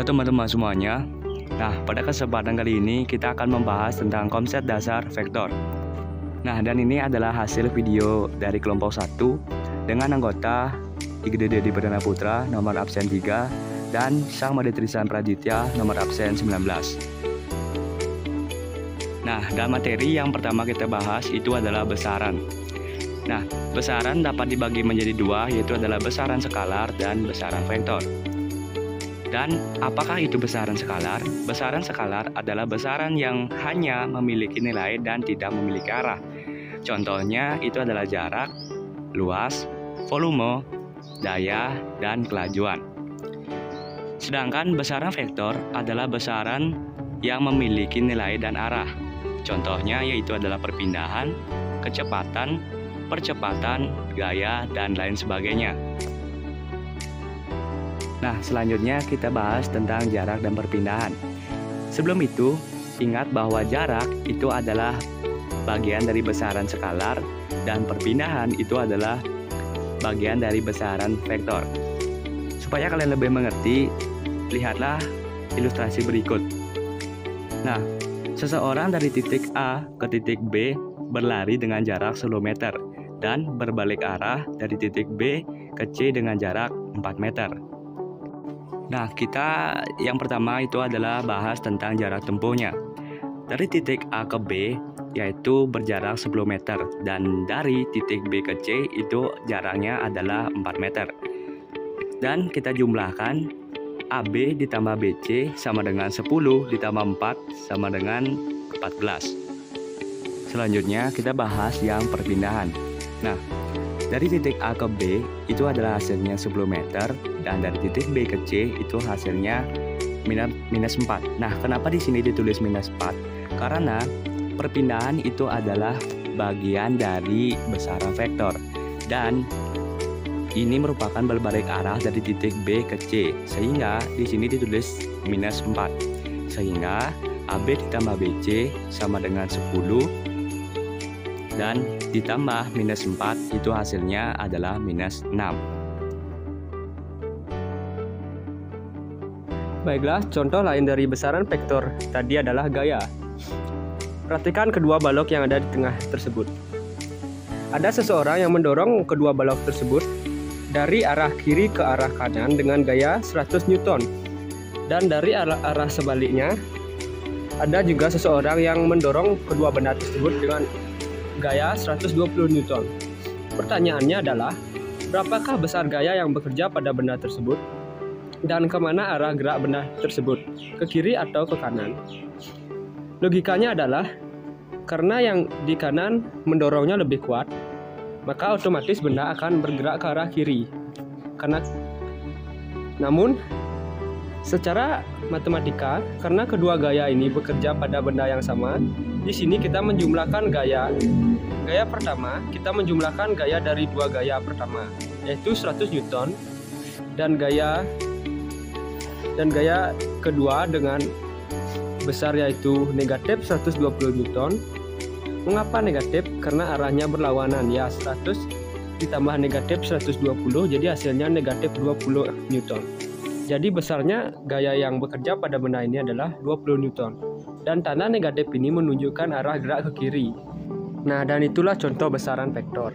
Halo teman-teman semuanya. Nah, pada kesempatan kali ini kita akan membahas tentang konsep dasar vektor. Nah, dan ini adalah hasil video dari kelompok 1 dengan anggota IGD Dedi Perdana Putra nomor absen 3 dan Sang Made Trisan Praditya nomor absen 19. Nah, dan materi yang pertama kita bahas itu adalah besaran. Nah, besaran dapat dibagi menjadi dua, yaitu adalah besaran skalar dan besaran vektor. Dan apakah itu besaran skalar? Besaran skalar adalah besaran yang hanya memiliki nilai dan tidak memiliki arah. Contohnya itu adalah jarak, luas, volume, daya, dan kelajuan. Sedangkan besaran vektor adalah besaran yang memiliki nilai dan arah. Contohnya yaitu adalah perpindahan, kecepatan, percepatan, gaya, dan lain sebagainya. Nah, selanjutnya kita bahas tentang jarak dan perpindahan. Sebelum itu, ingat bahwa jarak itu adalah bagian dari besaran skalar dan perpindahan itu adalah bagian dari besaran vektor. Supaya kalian lebih mengerti, lihatlah ilustrasi berikut. Nah, seseorang dari titik A ke titik B berlari dengan jarak 10 meter dan berbalik arah dari titik B ke C dengan jarak 4 meter. Nah, kita yang pertama itu adalah bahas tentang jarak tempuhnya. Dari titik A ke B yaitu berjarak 10 meter dan dari titik B ke C itu jaraknya adalah 4 meter. Dan kita jumlahkan AB ditambah BC sama dengan 10 ditambah 4 sama dengan 14. Selanjutnya kita bahas yang perpindahan. Nah, dari titik A ke B itu adalah hasilnya 10 meter dan dari titik B ke C itu hasilnya minus 4. Nah, kenapa di sini ditulis minus 4? Karena perpindahan itu adalah bagian dari besaran vektor dan ini merupakan berbalik arah dari titik B ke C, sehingga di sini ditulis minus 4. Sehingga AB ditambah BC sama dengan 10 dan ditambah minus 4 itu hasilnya adalah minus 6. Baiklah, contoh lain dari besaran vektor tadi adalah gaya. Perhatikan kedua balok yang ada di tengah tersebut. Ada seseorang yang mendorong kedua balok tersebut dari arah kiri ke arah kanan dengan gaya 100 Newton. Dan dari arah sebaliknya, ada juga seseorang yang mendorong kedua benda tersebut dengan gaya 120 Newton. Pertanyaannya adalah, berapakah besar gaya yang bekerja pada benda tersebut? Dan kemana arah gerak benda tersebut? Ke kiri atau ke kanan? Logikanya adalah, karena yang di kanan mendorongnya lebih kuat, maka otomatis benda akan bergerak ke arah kiri. Namun, secara matematika, karena kedua gaya ini bekerja pada benda yang sama, di sini kita menjumlahkan gaya. Gaya pertama, kita menjumlahkan gaya dari dua gaya pertama, yaitu 100 Newton, dan gaya kedua dengan besar yaitu negatif 120 Newton. Mengapa negatif? Karena arahnya berlawanan, ya 100 ditambah negatif 120, jadi hasilnya negatif 20 Newton. Jadi besarnya gaya yang bekerja pada benda ini adalah 20 Newton. Dan tanda negatif ini menunjukkan arah gerak ke kiri. Nah, dan itulah contoh besaran vektor.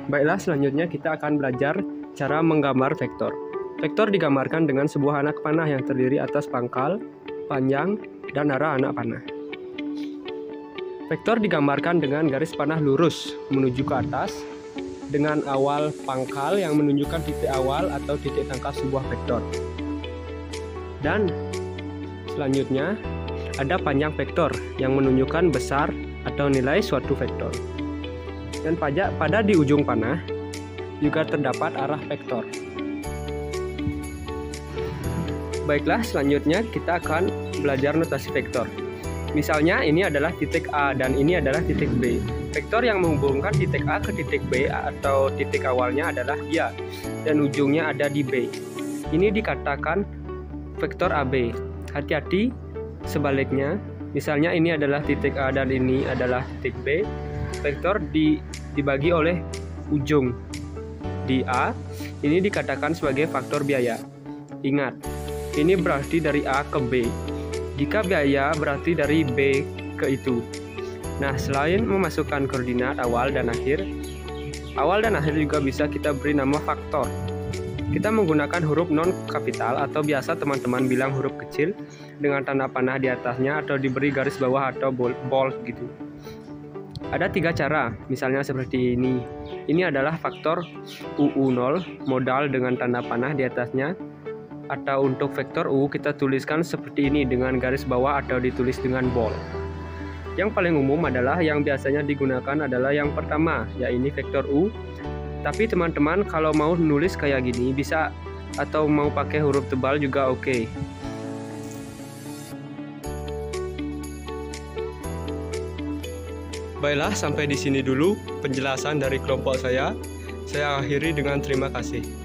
Baiklah, selanjutnya kita akan belajar cara menggambar vektor. Vektor digambarkan dengan sebuah anak panah yang terdiri atas pangkal, panjang, dan arah anak panah. Vektor digambarkan dengan garis panah lurus menuju ke atas, dengan awal pangkal yang menunjukkan titik awal atau titik tangkap sebuah vektor. Dan selanjutnya ada panjang vektor yang menunjukkan besar atau nilai suatu vektor. Dan pada di ujung panah juga terdapat arah vektor. Baiklah, selanjutnya kita akan belajar notasi vektor. Misalnya ini adalah titik A dan ini adalah titik B. Vektor yang menghubungkan titik A ke titik B atau titik awalnya adalah dia dan ujungnya ada di B. Ini dikatakan vektor AB. Hati-hati sebaliknya, misalnya ini adalah titik A dan ini adalah titik B. Vektor dibagi oleh ujung. di A, ini dikatakan sebagai faktor biaya. Ingat, ini berarti dari A ke B. Jika biaya berarti dari B ke itu. Nah, selain memasukkan koordinat awal dan akhir juga bisa kita beri nama faktor. Kita menggunakan huruf non-kapital atau biasa teman-teman bilang huruf kecil dengan tanda panah di atasnya atau diberi garis bawah atau bold gitu. Ada 3 cara, misalnya seperti ini. Ini adalah faktor UU0 modal dengan tanda panah di atasnya. Atau untuk vektor U kita tuliskan seperti ini dengan garis bawah atau ditulis dengan bold. Yang paling umum adalah yang biasanya digunakan adalah yang pertama, yaitu vektor U. Tapi teman-teman kalau mau nulis kayak gini bisa, atau mau pakai huruf tebal juga oke. Baiklah, sampai di sini dulu penjelasan dari kelompok saya. Saya akhiri dengan terima kasih.